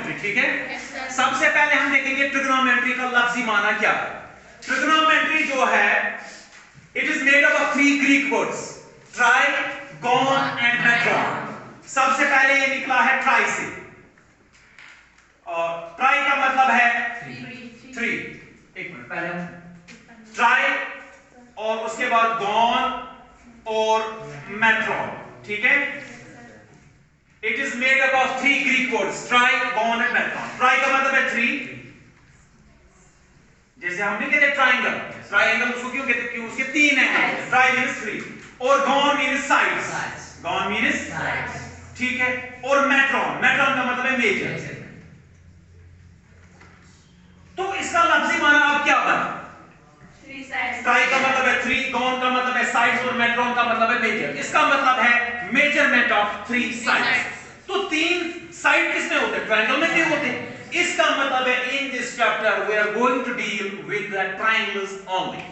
Trigonometry, ठीक है। सबसे पहले हम देखेंगे ट्रिग्नोमेट्री का लफ्जी माना क्या है। ट्रिग्नोमेट्री जो है it is made up of 3 Greek words, tri, gon and metron. सबसे पहले ये निकला है ट्राई से, और ट्राई का मतलब है 3। एक मिनट, पहले हम ट्राई और उसके बाद गॉन और मेट्रॉन, ठीक है। It is made up of 3 Greek words, tri, gon and metron. Tri का मतलब है 3, जैसे हम नहीं कहते ट्रायंगल, ट्रायंगल उसको क्यों कहते हैं, क्यों उसके 3 हैं। ट्राई मींस 3 और gone means sides, gone means sides, ठीक है। और मेट्रॉन, मेट्रॉन का मतलब है मेजर। तो इसका लफ्जी माना आप क्या बना, ट्राई का मतलब है 3, गॉन का मतलब है साइड्स और मेट्रॉन का मतलब है मेजर। इसका मतलब है मेजरमेंट ऑफ 3 साइड्स। तो 3 साइड किसमें होते हैं, ट्रायंगल में क्यों होते हैं। इसका मतलब है in this chapter we are going to deal with the triangles only.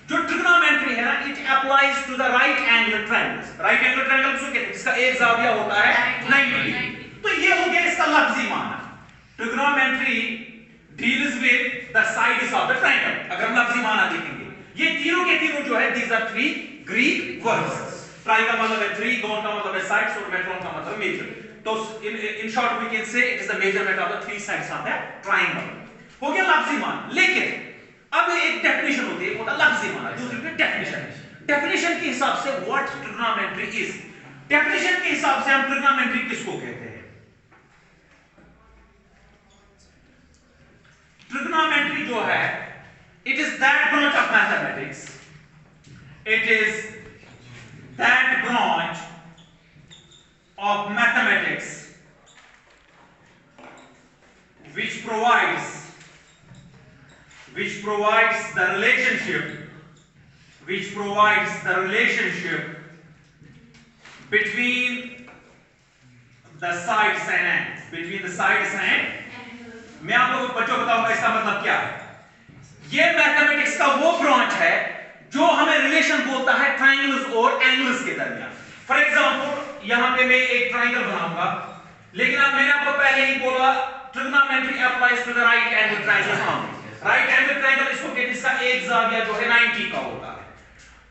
जो ट्रिग्नोमेट्री है ना, it applies to the right angle triangles. Right angle triangle किसको कहते हैं, जिसका एक जाविया होता है 90 डिग्री। तो ये हो गया इसका लफ्जी माना। Trigonometry deals with the sides of the triangle. अगर हम लफ्जी माना देखेंगे, ये तीनों के तीनों जो है these are 3 Greek words. Tri का मतलब है 3, गॉन का मतलब है साइड्स और मेट्रॉन का मतलब मेजर। तो in short we can say it is the measurement of the 3 sides of the triangle। हो गया लफ्जी मान। लेकिन अब एक डेफिनेशन होती है, होता लफ्जी मान, दूसरी पे डेफिनेशन। डेफिनेशन के हिसाब से व्हाट ट्रिग्नोमेट्री इज, डेफिनेशन के हिसाब से हम ट्रिग्नोमेट्री किसको कहते हैं। ट्रिग्नोमेट्री जो है it is that branch of mathematics, it is that branch of mathematics which provides the relationship between the sides and angles, मैं आप लोगों को बच्चों बताऊंगा इसका मतलब क्या है। ये मैथमेटिक्स का वो ब्रांच है जो हमें रिलेशन बोलता है ट्रायंगल्स और एंगल्स के दरमियान। फॉर एग्जांपल यहां पे मैं एक ट्रायंगल बनाऊंगा, लेकिन अब मैंने आपको पहले ही बोला trigonometry applies to the right angle triangle. Right angle triangle इसको कहते हैं जिसका एक जाविया जो है 90 का होता है।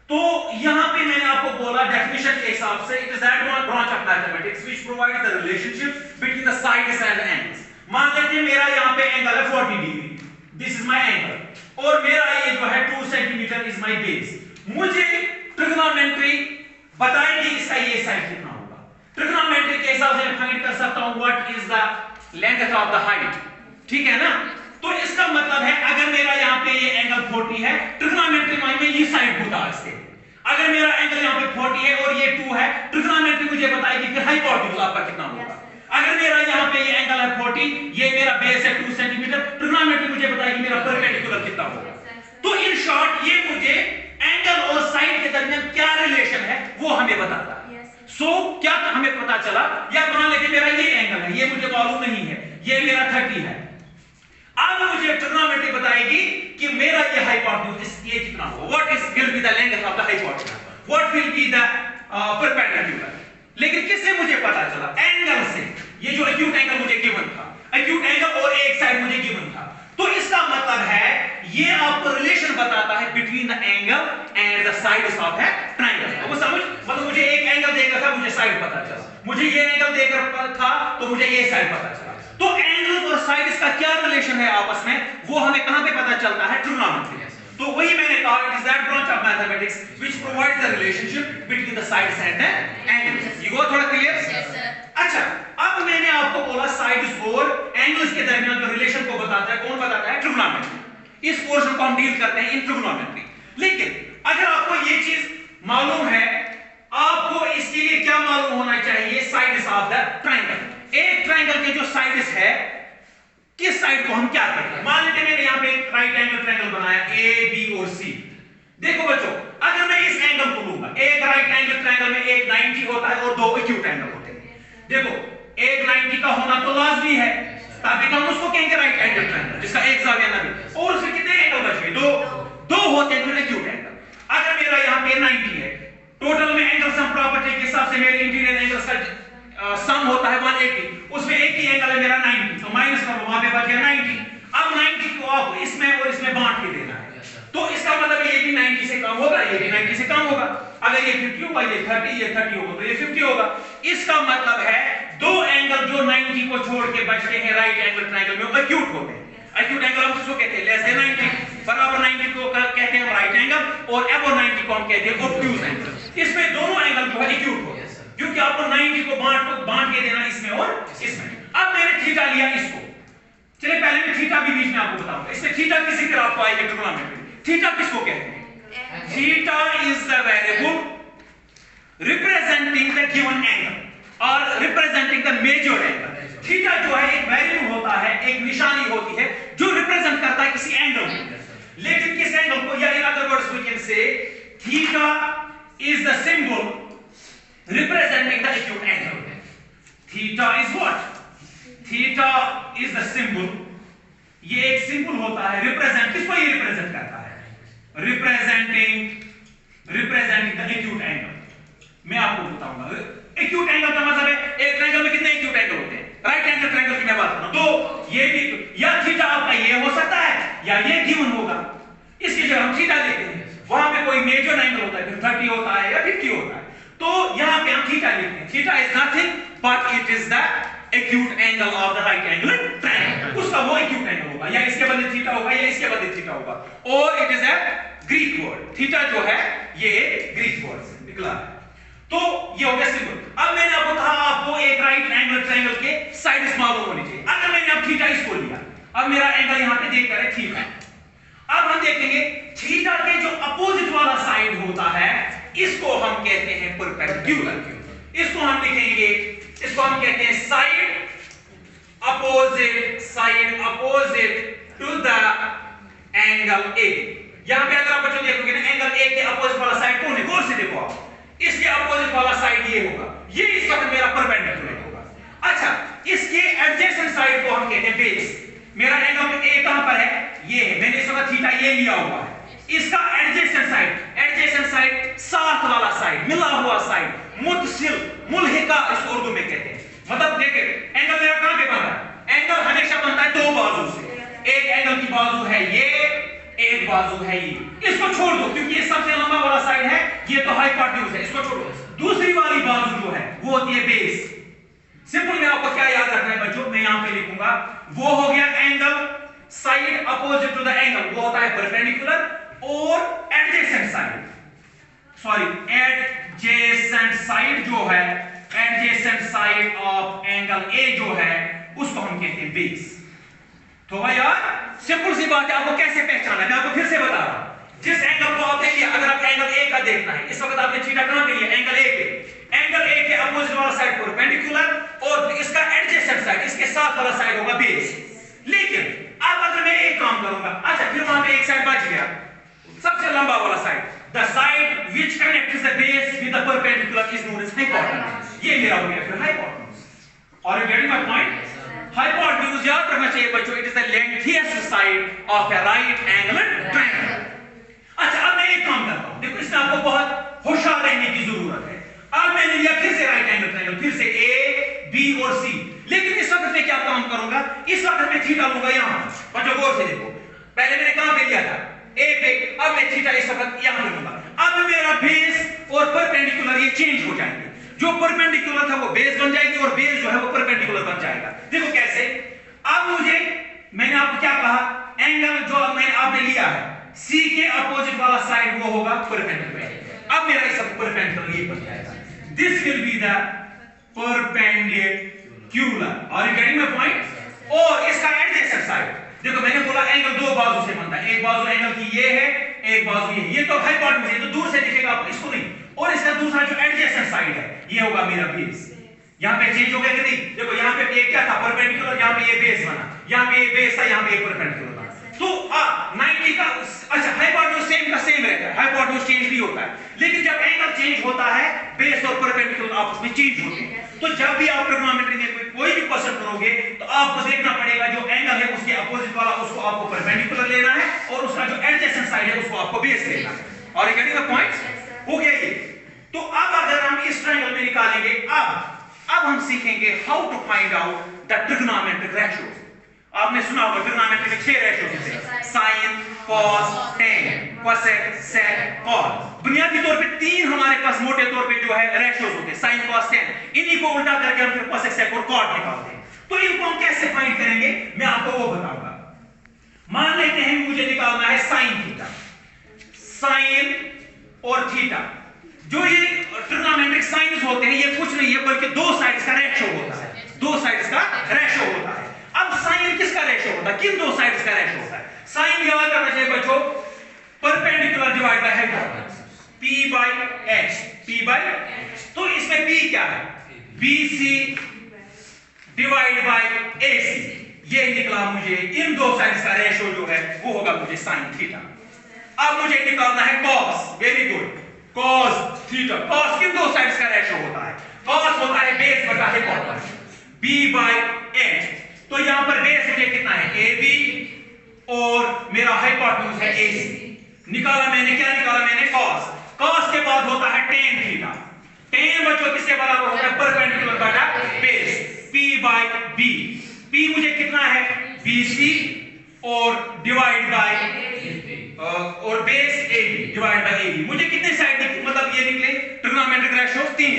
तो यहां पे मैंने आपको बोला डेफिनेशन के हिसाब से it is that branch of mathematics which provides the relationship between the sides and angles. मान लेते हैं मेरा यहां पे एंगल है 40 degree, this is my angle, और मेरा ये जो है 2 सेंटीमीटर इज माय बेस। मुझे ट्रिग्नोमेट्री बताएगी इसका ये साइड कितना होगा। ट्रिग्नोमेट्री के हिसाब से मैं फाइंड कर सकता हूं what is the length of the height, ठीक है ना। तो इसका मतलब है अगर मेरा यहां पे ये एंगल 40 है, ट्रिग्नोमेट्री में ये साइड होगा इसके। अगर मेरा एंगल यहां पे 40 है और ये 2 है, ट्रिग्नोमेट्री मुझे बताएगी फिर हाइपोटेन्यूज आपका कितना होगा। अगर मेरा यहां पे ये एंगल है 40, ये मेरा बेस है 2 सेंटीमीटर, ट्रिग्नोमेट्री मुझे बताएगी मेरा परपेंडिकुलर कितना होगा। तो इन शॉर्ट ये मुझे एंगल और साइड के दरमियान क्या रिलेशन है वो हमें बताता है। सो क्या हमें पता चला, या मान लेते मेरा ये एंगल है, ये मुझे मालूम नहीं है, ये मेरा 30 है। अब मुझे ट्रिग्नोमेट्री बताएगी कि मेरा ये हाइपोटेन्यूज ये कितना होगा, what is will be the length of the hypotenuse, what will be the perpendicular. लेकिन किससे मुझे पता चला, एंगल से। ये जो एक्यूट एंगल मुझे गिवन था, एक्यूट एंगल और एक साइड मुझे गिवन था। तो इसका मतलब है ये आपको रिलेशन बताता है between the angle and the sides of the triangle. वो समझ, मतलब मुझे एक एंगल देकर था, मुझे साइड पता चला, मुझे ये एंगल देकर था तो मुझे ये साइड पता चला। तो एंगल्स और साइड्स का क्या रिलेशन है आपस में, वो हमें कहां पे पता चलता है, ट्रिग्नोमेट्री। तो वही मैंने कहा it is that branch of mathematics which provides the relationship between the sides and the angles. ये वो थोड़ा क्लियर। अच्छा, अब मैंने आपको बोला साइड्स और एंगल्स के दरमियान जो रिलेशन को बताता है, कौन बताता है, ट्रिग्नोमेट्री। इस पोर्शन को हम डील करते हैं इन ट्रिग्नोमेट्री। लेकिन अगर आपको ये चीज मालूम है, आपको इसके लिए क्या मालूम होना चाहिए, साइड्स ऑफ द ट्रायंगल। एक ट्रायंगल के जो साइड्स है, किस साइड को हम क्या कहते हैं। मान लीजिए मैंने यहां पे एक राइट एंगल ट्रायंगल बनाया ए, बी और सी। देखो बच्चों, अगर मैं इस एंगल को लूंगा, एक राइट एंगल ट्रायंगल में एक 90 होता है और 2 एक्यूट एंगल होते हैं। देखो एक 90 का होना तो लाजमी है, तभी तो हम उसको कहेंगे राइट एंगल ट्रायंगल जिसका एक जाविया 90। और उसके कितने एंगल बच गए, 2 होते हैं एक्यूट एंगल। अगर मेरा यहां पे 90 है, टोटल में एंगल सम प्रॉपर्टी के हिसाब से मेरे इंटीरियर एंगल्स का सम होता है 180, उसमें एक ही एंगल है मेरा 90, तो माइनस माइनस कर लो, वहां पे बच गया 90। अब 90 को आप इसमें और इसमें बांट के देना है, तो इसका मतलब ये भी 90 से कम होगा, ये भी 90 से कम होगा। अगर ये 50 होगा, ये 30, ये 30 होगा तो ये 50 होगा। इसका मतलब है दो एंगल जो 90 को छोड़ के बचते हैं राइट एंगल ट्रायंगल में वो एक्यूट होते हैं। एक्यूट एंगल हम किसको कहते हैं? लेस देन 90, बराबर 90 को कहते हैं हम राइट एंगल, और अबव 90 को हम कहते हैं ऑब्ट्यूज एंगल। इसमें दोनों एंगल जो है एक्यूट होते हैं, क्योंकि आपको 90 को बांट के देना इसमें और इसमें। अब मैंने थीटा लिया इसको, चलिए पहले मैं थीटा भी बीच में आपको बताऊंगा। इसमें थीटा की जिक्र आपको आएगा ट्रिग्नोमेट्री। थीटा किसको कहते हैं? Theta is the variable representing the given angle और representing the major angle. Theta जो है एक वेरिएबल होता है, एक निशानी होती है जो रिप्रेजेंट करता है किसी एंगल को, लेकिन किस एंगल को, या in other words we can say theta is the symbol representing the acute angle. Theta is what? Theta is the symbol, ये एक सिंबल होता है, रिप्रेजेंट किसको ये रिप्रेजेंट करता है? Representing the acute angle. मैं आपको बताऊंगा एक्यूट एंगल का मतलब है एक ट्रायंगल में कितने एक्यूट एंगल होते हैं? राइट एंगल ट्रायंगल की मैं बात कर रहा हूं, तो ये भी या थीटा आपका ये हो सकता है या ये गिवन होगा, इसकी जगह हम थीटा लेते हैं। वहां पे कोई मेजर एंगल होता है, फिर 30 होता है या 50 होता है, तो यहां पे हम थीटा लेते हैं। Theta is nothing but it is the acute angle of the right angle triangle. उसका वो एक्यूट एंगल होगा, या इसके बदले थीटा होगा या इसके बदले थीटा होगा, और it is a Greek word. Theta जो है ये ग्रीक वर्ड से निकला है, तो ये हो गया सिंबल। अब मैंने आपको कहा आपको एक राइट एंगल ट्रायंगल के साइड्स मालूम होनी चाहिए। अगर मैंने अब थीटा इसको लिया, अब मेरा एंगल यहां पे देखकर है थीटा। अब हम देखेंगे थीटा के जो अपोजिट वाला साइड होता है इसको हम कहते हैं परपेंडिकुलर। इसको हम लिखेंगे, इसको हम कहते हैं side opposite to the angle A. यहां पे अगर आप बच्चों देखोगे ना, एंगल ए के अपोजिट वाला साइड कौन है? गौर से देखो आप, इसके अपोजिट वाला साइड ये होगा, ये इस वक्त मेरा परपेंडिकुलर होगा। अच्छा, इसके एडजेसेंट साइड को हम कहते हैं बेस। मेरा एंगल ए कहां पर है? ये है, मैंने इस वक्त थीटा ये लिया हुआ है। इसका एडजेसेंट साइड साथ वाला साइड, मिला हुआ साइड, मुत्सिल, मुल्हिका इसको उर्दू में कहते हैं। मतलब देखिए एंगल मेरा कहां पे बनता है? एंगल हमेशा बनता है दो बाजू से। एक एंगल की बाजू है ये, एक बाजू है ये। इसको छोड़ दो क्योंकि ये सबसे लंबा वाला साइड है, ये तो हाइपोटेन्यूज है, इसको छोड़ो। दूसरी वाली बाजू जो है वो होती है बेस। सिंपल में आपको क्या याद रखना है बच्चों, मैं यहां पे लिखूंगा, वो हो गया angle side opposite to the angle, वो होता है परपेंडिकुलर, और adjacent side, sorry adjacent side जो है, adjacent side of angle A जो है उसको हम कहते हैं बेस। तो भाई यार सिंपल सी बात है, आपको कैसे पहचानना है मैं आपको फिर से बता रहा हूं। जिस एंगल को आपने लिया, अगर आप एंगल ए का देखना है, इस वक्त आपने थीटा कहां पे लिया? एंगल ए पे। एंगल ए के अपोजिट वाला साइड परपेंडिकुलर, और इसका एडजेसेंट साइड, इसके साथ वाला साइड होगा बेस। लेकिन अब अगर मैं एक काम करूंगा, अच्छा फिर वहां पे एक साइड बच गया, सबसे लंबा वाला side, the side which connects the base with the perpendicular is known as hypotenuse. ये मेरा हो गया फिर hypotenuse. Are you getting my point? Hypotenuse याद रखना चाहिए बच्चों, it is the lengthiest side of a right angle triangle. अच्छा, अब मैं एक काम करता हूं, देखो इसमें आपको बहुत होशियार रहने की जरूरत है। अब मैंने लिया फिर से राइट एंगल ट्रायंगल, फिर से ए, बी और सी, लेकिन इस वक्त मैं क्या काम करूंगा? इस वक्त मैं थीटा लूंगा यहां। बच्चों गौर से देखो, पहले मैंने कहां पे लिया था? ए पे, अब मैं थीटा इस वक्त यहां लूंगा। अब मेरा बेस और परपेंडिकुलर ये चेंज हो जाएंगे, जो परपेंडिकुलर था वो बेस बन जाएगी और बेस जो है वो परपेंडिकुलर बन जाएगा। देखो कैसे, अब मुझे, मैंने आपको क्या कहा, एंगल जो मैंने आपने लिया है सी के अपोजिट वाला साइड वो होगा परपेंडिकुलर। अब मेरा इस परपेंडिकुलर ये बन जाएगा, this will be the perpendicular. Are you getting my point? और इसका एडजेसेंट साइड, देखो मैंने बोला एंगल दो बाजू से बनता है, एक बाजू एंगल की ये है, एक बाजू ये तो हाइपोटेन्यूज है, तो दूर से दिखेगा आपको, इसको नहीं। और इसका दूसरा जो एडजेसेंट साइड है ये होगा मेरा बेस। यहां पे चेंज हो गया कि नहीं? देखो यहां पे ये क्या था? परपेंडिकुलर, यहां पे ये बेस बना, यहां पे ये बेस था, यहां पे ये परपेंडिकुलर बना। तो 90 का, अच्छा हाइपोटेन्यूज सेम का सेम रहता है, हाइपोटेन्यूज चेंज नहीं होता है, लेकिन जब एंगल चेंज होता है बेस और परपेंडिकुलर आपस में चेंज होते हैं। तो जब भी आप ट्रिग्नोमेट्री में कोई भी क्वेश्चन करोगे तो आपको देखना पड़ेगा जो एंगल है उसके अपोजिट वाला उसको आपको परपेंडिकुलर लेना है, और उसका जो एडजेसेंट साइड है उसको आपको बेस लेना है। और यू गेटिंग द पॉइंट? हो गया ये। तो अब अगर हम इस ट्रायंगल में निकालेंगे, अब हम सीखेंगे how to find out the trigonometric ratios. आपने सुना होगा ट्रिग्नोमेट्री में 6 रेशियोज होते हैं, sine, cos, tan, cosec, sec, cot. बुनियादी तौर पे 3 हमारे पास मोटे तौर पे जो है रेशियोज होते हैं, साइन, कॉस, टेन। इन्हीं को उल्टा करके हम फिर कोसेक, सेक और कॉट निकालते हैं। तो इनको हम कैसे फाइंड करेंगे मैं आपको वो बताऊंगा। मान लेते हैं मुझे निकालना है साइन थीटा, साइन और थीटा। जो ये ट्रिग्नोमेट्रिक साइंस होते हैं ये कुछ नहीं है बल्कि 2 साइड्स का रेशियो होता है, 2 साइड्स का रेशियो होता है। अब साइन किसका रेशियो होता है, किन 2 साइड्स का रेशियो होता है? साइन याद करना चाहिए बच्चों, perpendicular divide by hypotenuse, P by H, P by H। तो इसमें P क्या है, BC डिवाइड बाय AC। ये निकला मुझे, इन 2 साइड्स का रेशियो जो है वो होगा मुझे साइन थीटा। अब मुझे निकालना है cos, very good, cos theta. Cos किन 2 साइड्स का रेशियो होता है? कॉस होता है बेस बटा हाइपोटेन्यूज, B by H। तो यहां पर बेस मुझे कितना है, AB और मेरा हाइपोटेन्यूज है AC। निकाला मैंने, क्या निकाला मैंने, कॉस। कॉस के बाद होता है टेन थीटा। टेन बच्चों किसके बराबर होता है, परपेंडिकुलर बटा base, P by B। P मुझे कितना है, BC और डिवाइड बाय और base AB divide by AB। मुझे कितने साइड मतलब ये निकले ट्रिग्नोमेट्रिक रेशियो 3,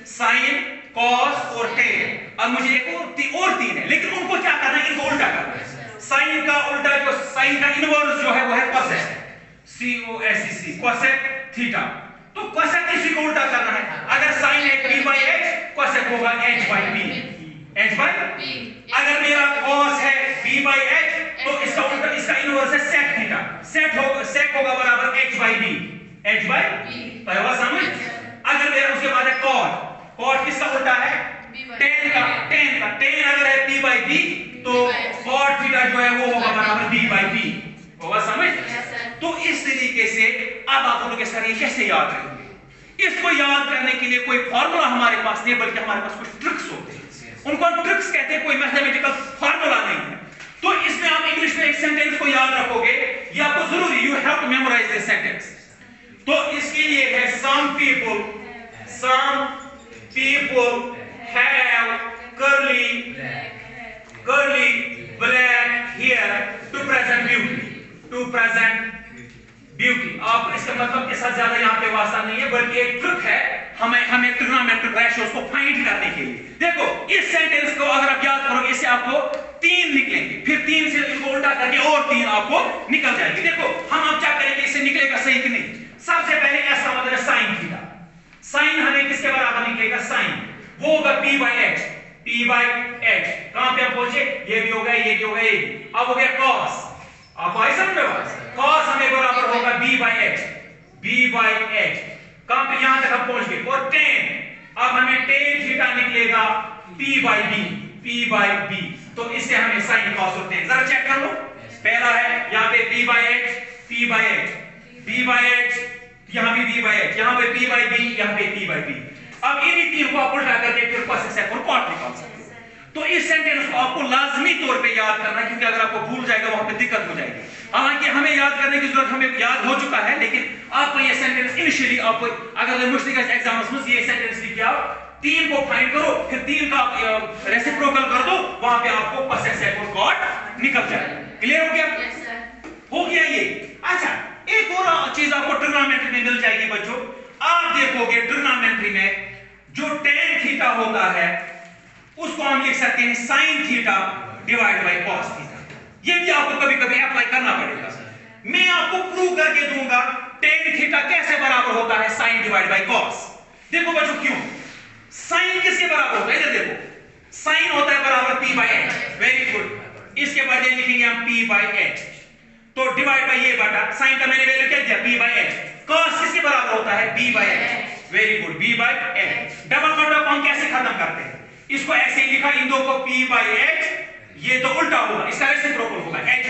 साइन, कॉस और टेन। अब मुझे एक और 3 है, लेकिन उनको क्या करना है, इनको उल्टा करना है। साइन का उल्टा, जो साइन का इनवर्स जो है वो है कोसेक, COSEC, कोसेक थीटा। तो कोसेक इसी को उल्टा करना है। अगर साइन है P by H, कोसेक होगा H by P, H by P। अगर मेरा कॉस है P by H, तो इसका उल्टा, इसका इनवर्स है सेक थीटा। सेक होगा बराबर H by B, H by P। तो हुआ समझ? अगर मेरा उसके बाद है कॉट, कॉट किसका उल्टा है, टेन का। टेन अगर है P by B, तो कॉट थीटा जो है वो होगा बराबर B by P। होगा समझ? तो इस तरीके से अब आप लोग ये कैसे याद रखेंगे? इसको याद करने के लिए कोई फार्मूला हमारे पास नहीं, बल्कि हमारे पास कुछ ट्रिक्स होते हैं, उनको हम ट्रिक्स कहते हैं, कोई मैथमेटिकल फार्मूला नहीं है। तो इसमें आप इंग्लिश में एक सेंटेंस को याद रखोगे, ये आपको जरूरी, you have to memorise this sentence. तो इसके लिए है some people have curly black hair to present beauty। आप इसका मतलब के साथ ज्यादा यहाँ पे वास्ता नहीं है, बल्कि एक ट्रिक है हमें ट्रिग्नोमेट्रिक रेशियोज को फाइंड करने के लिए। देखो इस सेंटेंस को अगर आप याद करोगे, इससे आपको 3 निकलेंगे, फिर 3 से इनको उल्टा करके और 3 आपको निकल जाएंगे। देखो हम अब क्या करेंगे, इससे निकलेगा सही कि नहीं। सबसे पहले ऐसा मतलब है साइन थीटा। साइन हमें किसके बराबर निकलेगा, साइन वो होगा P by H, P by H। कहां पे आप पहुंचे, ये भी हो गया, ये भी हो गया, ये। अब हो गया कॉस, आपको आई समझ में, कॉस हमें बराबर होगा B by H, B by H। कहां पे, यहां तक हम पहुंच गए। और टेन, अब हमें टेन थीटा निकलेगा P by B, P by B। तो इससे हमें साइन कॉस होते हैं। जरा चेक कर लो, पहला है यहां पे P by H, P by H, B by H, यहां भी B by H, यहां पे P by B, यहां पे P by B। अब इन्हीं 3 को आप उल्टा करके फिर कोसेक, सेक और कॉट निकाल सकते हो। तो इस सेंटेंस को आपको लाजमी तौर पे याद करना है, क्योंकि अगर आपको भूल जाएगा वहां पे दिक्कत हो जाएगी। हालांकि हमें याद करने की जरूरत, हमें याद हो चुका है, लेकिन आपको ये सेंटेंस इनिशियली आपको अगर मुश्किल एग्जाम्स में ये सेंटेंस लिख के आओ, 3 को फाइंड करो, फिर 3 का रेसिप्रोकल कर दो, वहां पे आपको कोसेक, सेक और कॉट निकल जाएगा। क्लियर हो गया? हो गया ये। अच्छा, एक और चीज आपको ट्रिग्नोमेट्री में मिल जाएगी बच्चों। आप देखोगे ट्रिग्नोमेट्री में जो टेन थीटा होता है उसको हम लिख सकते हैं sine theta divide by cos theta. ये भी आपको कभी कभी अप्लाई करना पड़ेगा। मैं आपको प्रूव करके दूंगा टेन थीटा कैसे बराबर होता है साइन डिवाइड बाय कॉस। देखो बच्चों क्यों, साइन किसके बराबर होता है, इधर देखो, साइन होता है बराबर P by H। Very good, इसके बाद ये लिखेंगे हम P by H, तो डिवाइड बाय ये बटा साइन का मैंने वैल्यू क्या दिया P by H। कॉस किसके बराबर होता है B by H। Very good, B by H। Double cut off हम कैसे खत्म करते हैं, इसको ऐसे ही लिखा, इन दो को P by H, ये तो उल्टा होगा, इसका रेसिप्रोकल होगा H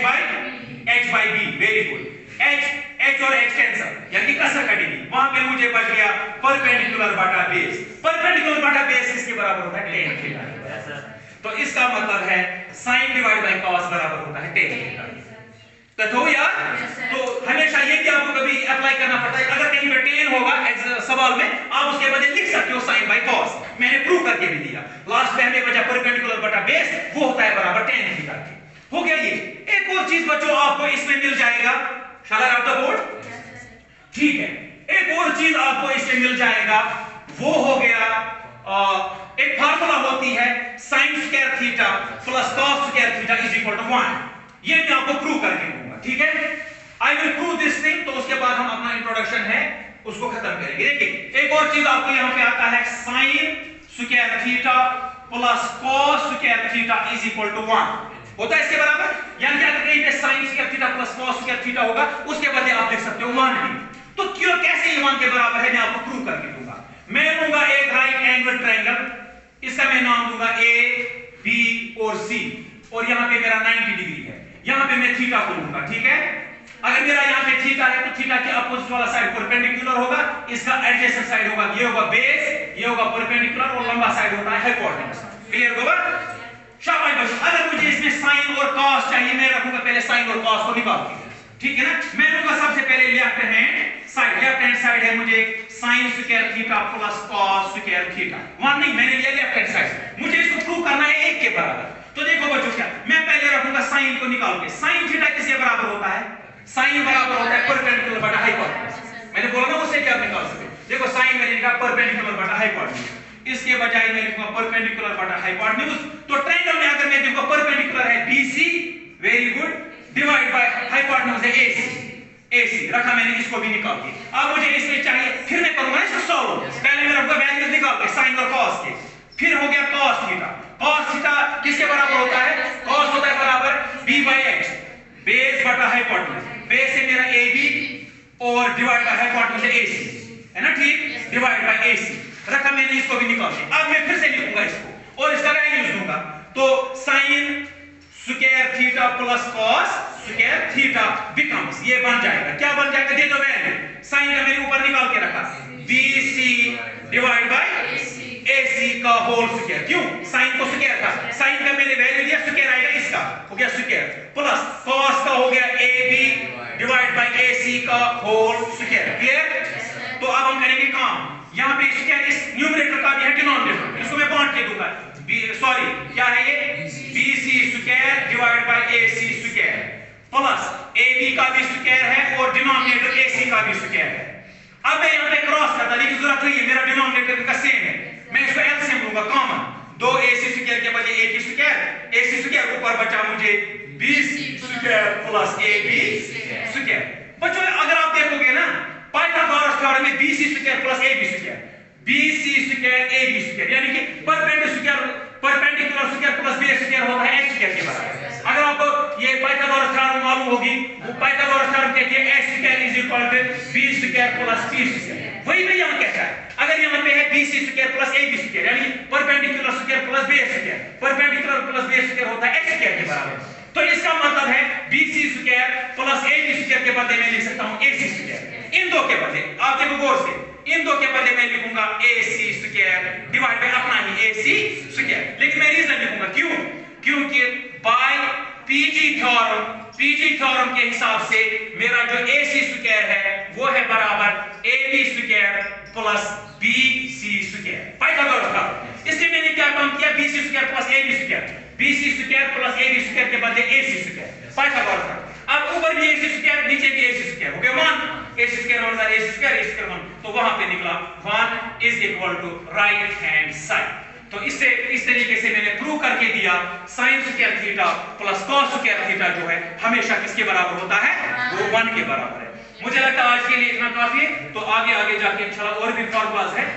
by B। Very good, H और H कैंसिल, यानी कसर कटेगी, वहां पे मुझे बच गया परपेंडिकुलर बटा बेस। परपेंडिकुलर बटा बेस किसके बराबर होता है, टेन थीटा। तो इसका मतलब है साइन डिवाइड बाय कॉस बराबर होता है टेन थीटा। तो यार, तो हमेशा ये कि आपको कभी अप्लाई करना पड़ता है, अगर कहीं पे टेन होगा सवाल में, आप उसके बजाय लिख सकते हो साइन बाय कॉस। मैंने प्रूव करके भी दिया। लास्ट में हमें बचा परपेंडिकुलर बटा बेस, वो होता है बराबर टेन थीटा के। हो गया ये। एक और चीज बच्चों आपको इसमें मिल जाएगा, शैल आई राइट द बोर्ड? ठीक है, एक और चीज आपको इसमें मिल जाएगा, वो हो गया एक फार्मूला होती है sin square theta plus cos square theta is equal to 1। ये मैं आपको प्रूव करके दूंगा, ठीक है? I will prove this thing, तो उसके बाद हम अपना इंट्रोडक्शन है उसको खत्म करेंगे। देखिए एक और चीज आपको यहां पे आता है sin square theta plus cos square theta is equal to 1 होता है इसके बराबर। यानी कि अगर कहीं पे sin square theta plus cos square theta होगा, उसके बदले आप लिख सकते हो 1 भी। तो क्यों, कैसे ये 1 के बराबर है, मैं आपको प्रूव करके दूंगा। मैं लूंगा एक राइट एंगल ट्रायंगल, इसका मैं नाम दूंगा A, B और C, और यहां पे मेरा 90 डिग्री है, यहां पे मैं थीटा को लूंगा, ठीक है? अगर मेरा यहां पे थीटा है तो थीटा के अपोजिट वाला साइड परपेंडिकुलर होगा, इसका एडजेसेंट साइड होगा, ये होगा बेस, ये होगा परपेंडिकुलर, और लंबा साइड होता है हाइपोटेन्यूज। क्लियर होगा? शाबाश बच्चों। अगर मुझे इसमें sin और cos चाहिए, मैं रखूंगा पहले sin और cos को निकाल के, ठीक है ना? मैं लूंगा सबसे पहले left hand side, left hand side है मुझे sin square theta plus cos square theta, वहां नहीं, मैंने लिया लेफ्ट हैंड साइड, मुझे इसको प्रूव करना है 1 के बराबर। तो देखो बच्चों क्या, मैं पहले रखूंगा sin को निकाल के, sin थीटा किसके बराबर होता है? sin बराबर होता है परपेंडिकुलर बटा हाइपोटेन्यूज। मैंने बोला ना उससे क्या निकाल सकते, देखो sin मैंने लिखा परपेंडिकुलर बटा हाइपोटेन्यूज, इसके बजाय मैं लिखूंगा परपेंडिकुलर बटा हाइपोटेन्यूज। तो ट्रायंगल में अगर मैं देखो परपेंडिकुलर है BC, very good, divide by hypotenuse है AC रखा मैंने, इसको भी निकाल के। अब मुझे इसमें चाहिए, फिर मैं करूंगा इसको सॉल्व, पहले मैं रखूंगा वैल्यूज निकाल के sin और cos के, फिर हो गया cos थीटा। cos थीटा किसके बराबर होता है? cos होता है बराबर B by H, बेस बटा हाइपोटेन्यूज, बेस है मेरा AB और डिवाइड बाय हाइपोटेन्यूज है AC, है ना? ठीक, डिवाइड बाय AC रखा मैंने, इसको भी निकाल के। अब मैं फिर से लिखूंगा इसको और इसका वैल्यूज दूंगा, तो sin square theta plus cos square theta becomes, ये बन जाएगा, क्या बन जाएगा? दे दो वैल्यू, sin का मैंने ऊपर निकाल के रखा, BC डिवाइड बाय AC का होल स्क्वायर। क्यों? sin को स्क्वायर था, sin का मैंने वैल्यू दिया, स्क्वायर आएगा, इसका हो गया स्क्वायर, प्लस cos का हो गया AB डिवाइड बाय AC का होल स्क्वायर। क्लियर? तो अब हम करेंगे काम, यहां पे स्क्वायर इस न्यूमरेटर का भी है डिनोमिनेटर, इसको मैं बांट के दूंगा, सॉरी क्या है ये, BC square divide by AC square plus AB का भी स्क्वायर है और डिनोमिनेटर AC का भी स्क्वायर है। अब मैं यहां पे क्रॉस करता, लेकिन जरूरत नहीं है, मेरा डिनोमिनेटर का सेम है, मैं इसको एलसीएम लूंगा कॉमन, 2 AC स्क्वायर के बजाय AC स्क्वायर, AC स्क्वायर ऊपर बचा मुझे BC square plus AB square. बच्चों अगर आप देखोगे ना पाइथागोरस थ्योरम में BC square plus AB square, BC square AB square, यानी कि perpendicular square plus base square होता है H स्क्वायर के बराबर। अगर आपको ये पाइथागोरस थ्योरम मालूम होगी, वो पाइथागोरस थ्योरम कहती है H square is equal to B square plus C square, वही मैं यहां कहता है। अगर यहां पे है BC square plus AB square, यानी perpendicular square plus base square, perpendicular plus base square होता है H स्क्वायर के बराबर। तो इसका मतलब है BC square plus AB square के बदले मैं लिख सकता हूं AC स्क्वायर, इन दो के बदले, आप देखो गौर से, इन दो के बदले मैं लिखूंगा AC स्क्वायर डिवाइड बाय अपना ही AC स्क्वायर। लेकिन मैं रीजन लिखूंगा, क्यों? क्योंकि बाय पीजी थ्योरम के हिसाब से मेरा जो AC स्क्वायर है वो है बराबर AB square plus BC square, Pythagoras का। इसलिए मैंने क्या काम किया, BC square plus AB square, BC square plus AB square के बदले AC स्क्वायर, पाइथागोरस का। अब ऊपर भी AC स्क्वायर, नीचे भी AC स्क्वायर, हो गया 1, AC स्क्वायर और AC स्क्वायर, AC स्क्वायर 1, तो वहां पे निकला 1 is equal to right hand side. तो इससे इस तरीके से मैंने प्रूव करके दिया sin square theta plus cos square theta जो है हमेशा किसके बराबर होता है, वो 1 के बराबर है। मुझे लगता है आज के लिए इतना काफी है, तो आगे जाके इंशाल्लाह और भी फॉर्मूलाज है।